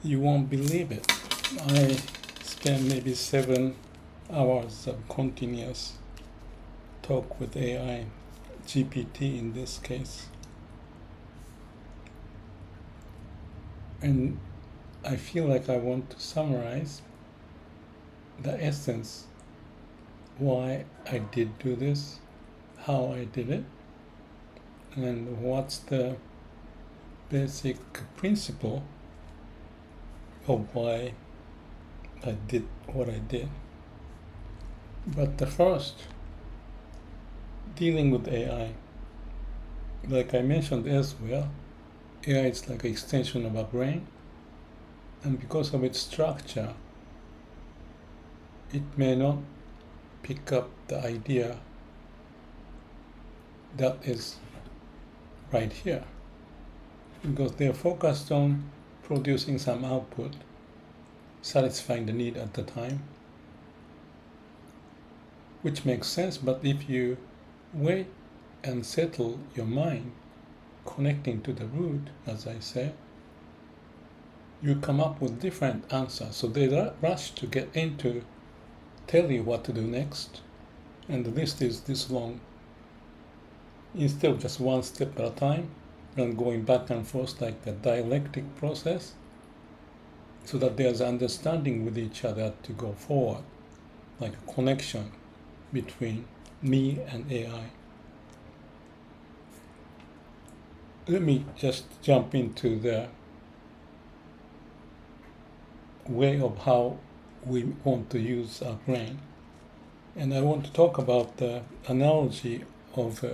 You won't believe it. I spent maybe 7 hours of continuous talk with AI, GPT in this case. And I feel like I want to summarize the essence why I did do this, how I did it, and what's the basic principle of why I did what I did. But the first, dealing with AI, like I mentioned elsewhere, AI is like an extension of our brain, and because of its structure, it may not pick up the idea that is right here, because they're focused on producing some output, satisfying the need at the time, which makes sense. But if you wait and settle your mind, connecting to the root, as I say, you come up with different answers. So they rush to get into tell you what to do next, and the list is this long. Instead of just one step at a time and going back and forth like a dialectic process, so that there's understanding with each other to go forward, like a connection between me and AI. Let me just jump into the way of how we want to use our brain. And I want to talk about the analogy of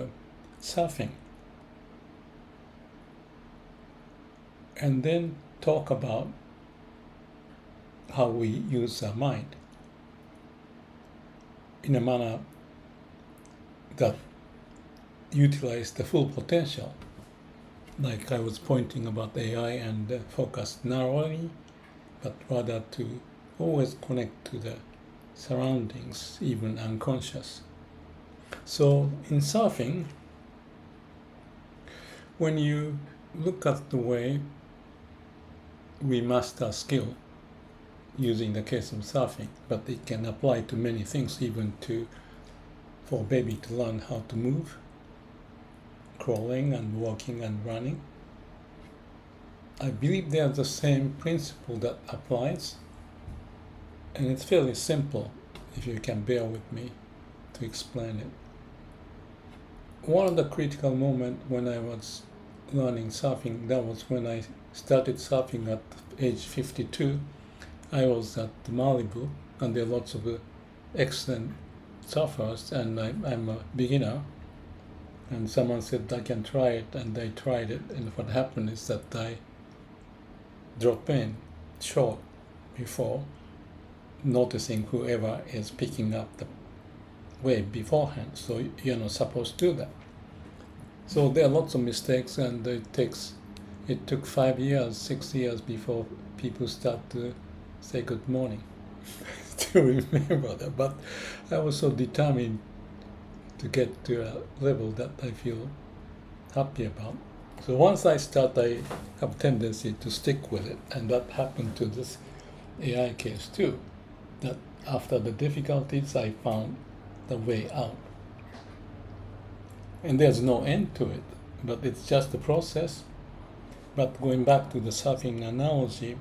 surfing. And then talk about how we use our mind in a manner that utilizes the full potential. Like I was pointing about AI and focus narrowly, but rather to always connect to the surroundings, even unconscious. So in surfing, when you look at the way we master skill, using the case of surfing, but it can apply to many things, even for a baby to learn how to move, crawling and walking and running. I believe they are the same principle that applies, and it's fairly simple if you can bear with me to explain it. One of the critical moments when I was learning surfing, that was when I started surfing at age 52. I was at Malibu, and there are lots of excellent surfers, and I'm a beginner. And someone said I can try it, and I tried it, and what happened is that I drop in short before noticing whoever is picking up the wave beforehand. So you're not supposed to do that. So there are lots of mistakes, and it took 5 years, 6 years before people start to say good morning. I still remember that, but I was so determined to get to a level that I feel happy about. So once I start, I have a tendency to stick with it, and that happened to this AI case too, that after the difficulties, I found the way out. And there's no end to it, but it's just a process. But going back to the surfing analogy,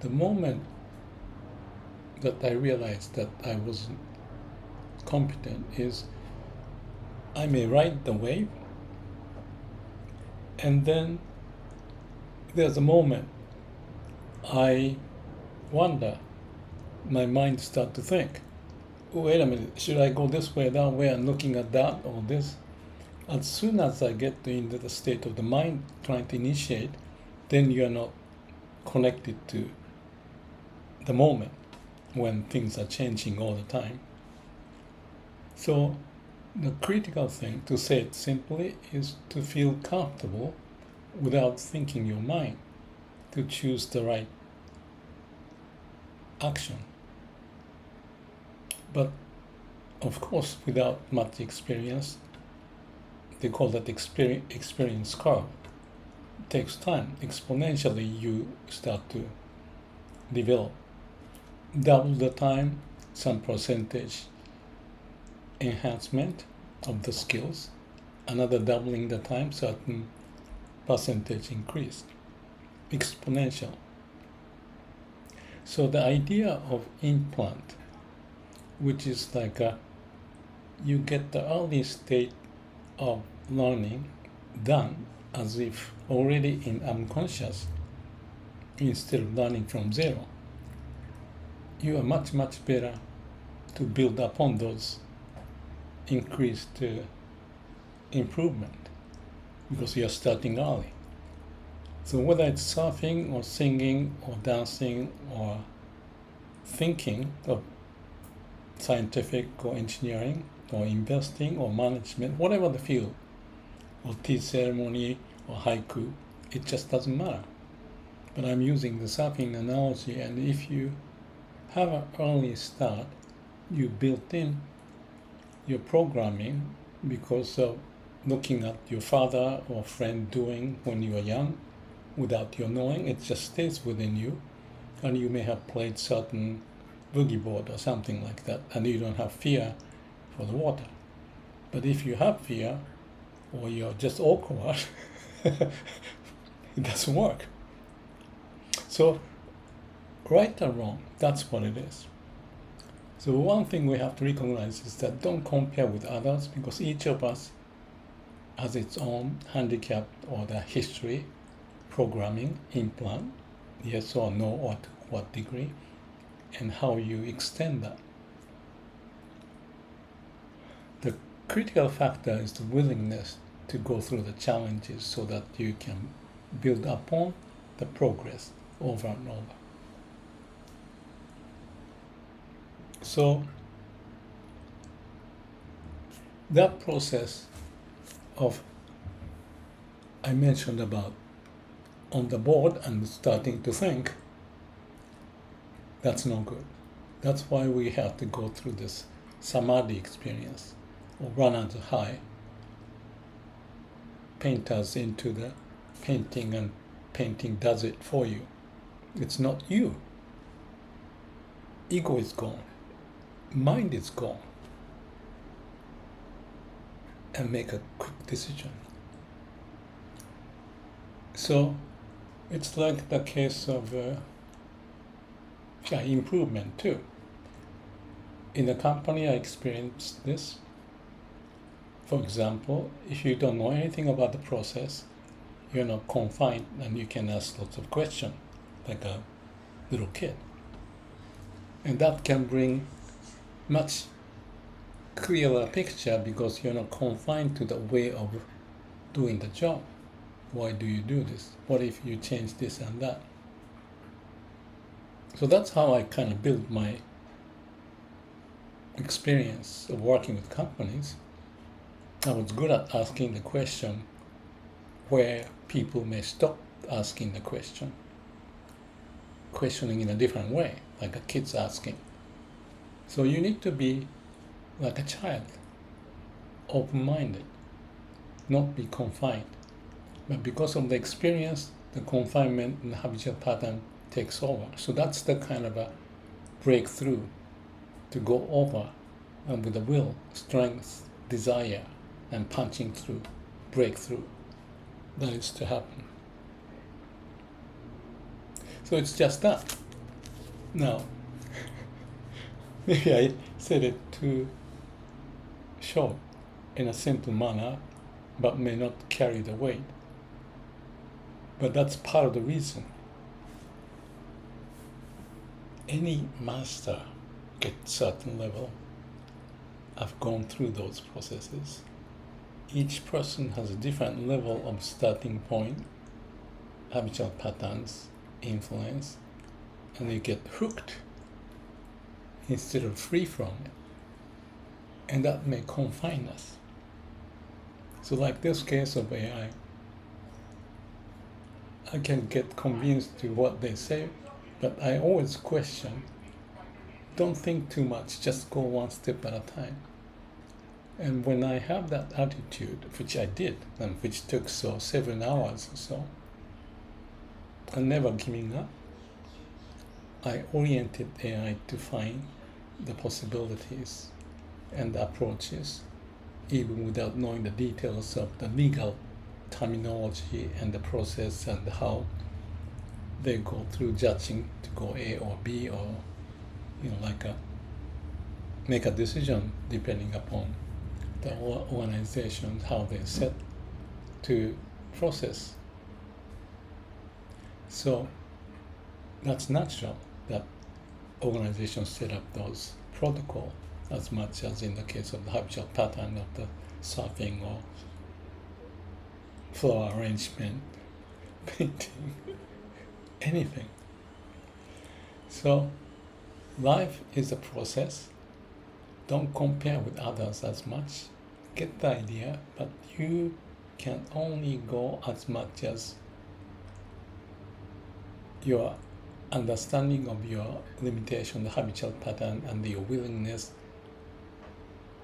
the moment that I realized that I wasn't competent is I may ride the wave, and then there's a moment I wonder, my mind starts to think, wait a minute, should I go this way, that way, and looking at that or this? As soon as I get into the state of the mind trying to initiate, then you're not connected to the moment when things are changing all the time. So the critical thing, to say it simply, is to feel comfortable without thinking your mind, to choose the right action. But of course, without much experience, they call that experience curve. It takes time. Exponentially, you start to develop. Double the time, some percentage enhancement of the skills, another doubling the time, certain percentage increase, exponential. So the idea of implant, which is like you get the early state of learning done as if already in unconscious instead of learning from zero, you are much better to build upon those increased improvement because you are starting early. So whether it's surfing or singing or dancing or thinking of scientific or engineering or investing or management, whatever the field, or tea ceremony or haiku, it just doesn't matter. But I'm using the surfing analogy, and if you have an early start, you built in your programming because of looking at your father or friend doing when you were young without your knowing. It just stays within you, and you may have played certain boogie board or something like that, and you don't have fear for the water. But if you have fear or you're just awkward, it doesn't work. So right or wrong, that's what it is. So one thing we have to recognize is that don't compare with others, because each of us has its own handicap or the history, programming, implant, yes or no, or to what degree, and how you extend that. The critical factor is the willingness to go through the challenges so that you can build upon the progress over and over. So that process of I mentioned about on the board and starting to think, that's no good. That's why we have to go through this samadhi experience, or run at a high, paint us into the painting, and painting does it for you. It's not you. Ego is gone. Mind is gone. And make a quick decision. So it's like the case of improvement too. In a company, I experienced this. For example, if you don't know anything about the process, you're not confined and you can ask lots of questions like a little kid. And that can bring much clearer picture because you're not confined to the way of doing the job. Why do you do this? What if you change this and that? So that's how I kind of built my experience of working with companies. I was good at asking the question where people may stop asking the question, questioning in a different way, like a kid's asking. So you need to be like a child, open-minded, not be confined. But because of the experience, the confinement and the habitual pattern takes over. So that's the kind of a breakthrough to go over, and with the will, strength, desire, and punching through, breakthrough, that is to happen. So it's just that. Now, maybe I said it too short in a simple manner, but may not carry the weight. But that's part of the reason. Any master gets certain level. I've gone through those processes. Each person has a different level of starting point, habitual patterns, influence, and you get hooked instead of free from it. And that may confine us. So like this case of AI, I can get convinced to what they say, but I always question, don't think too much, just go one step at a time. And when I have that attitude, which I did, and which took 7 hours or so, and never giving up, I oriented AI to find the possibilities and the approaches, even without knowing the details of the legal terminology and the process and how they go through judging to go A or B, or make a decision depending upon the organization, how they set to process. So that's natural that organizations set up those protocols, as much as in the case of the habitual pattern of the surfing or flower arrangement, painting, anything. So life is a process. Don't compare with others as much. Get the idea, but you can only go as much as your understanding of your limitation, the habitual pattern, and your willingness,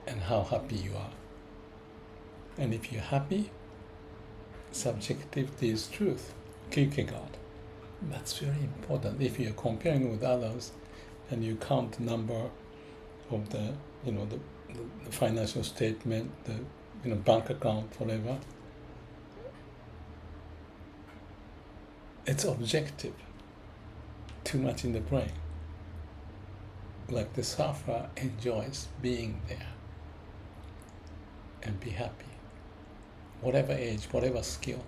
and how happy you are. And if you're happy, subjectivity is truth. Kierkegaard. That's very important. If you're comparing with others and you count the number of the financial statement, the bank account, whatever, it's objective. Too much in the brain. Like the surfer enjoys being there and be happy. Whatever age, whatever skill.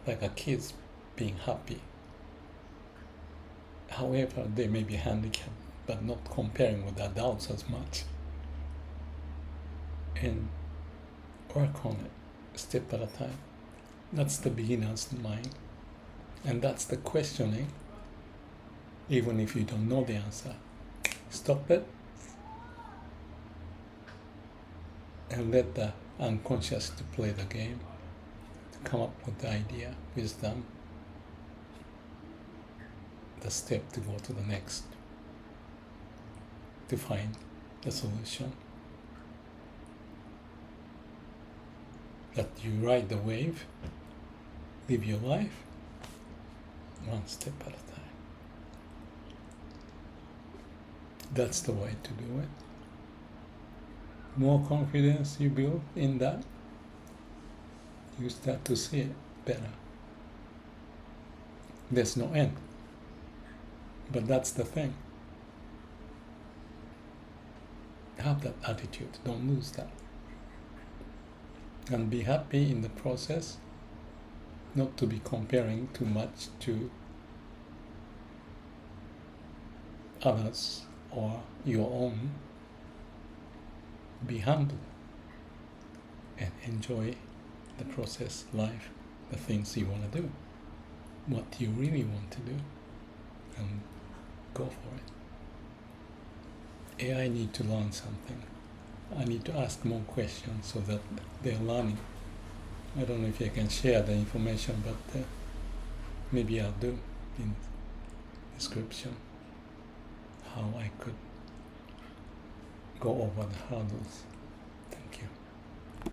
Like a kid's being happy. However, they may be handicapped, but not comparing with adults as much. And work on it, step at a time. That's the beginner's mind. And that's the questioning, even if you don't know the answer. Stop it and let the unconscious to play the game, to come up with the idea, wisdom, the step to go to the next, to find the solution. That you ride the wave, live your life, one step at a time. That's the way to do it. More confidence you build in that, you start to see it better. There's no end. But that's the thing. Have that attitude. Don't lose that. And be happy in the process, not to be comparing too much to others or your own. Be humble and enjoy the process, life, the things you want to do, what you really want to do, and go for it. AI need to learn something. I need to ask more questions so that they're learning. I don't know if I can share the information, but maybe I'll do in description how I could go over the hurdles.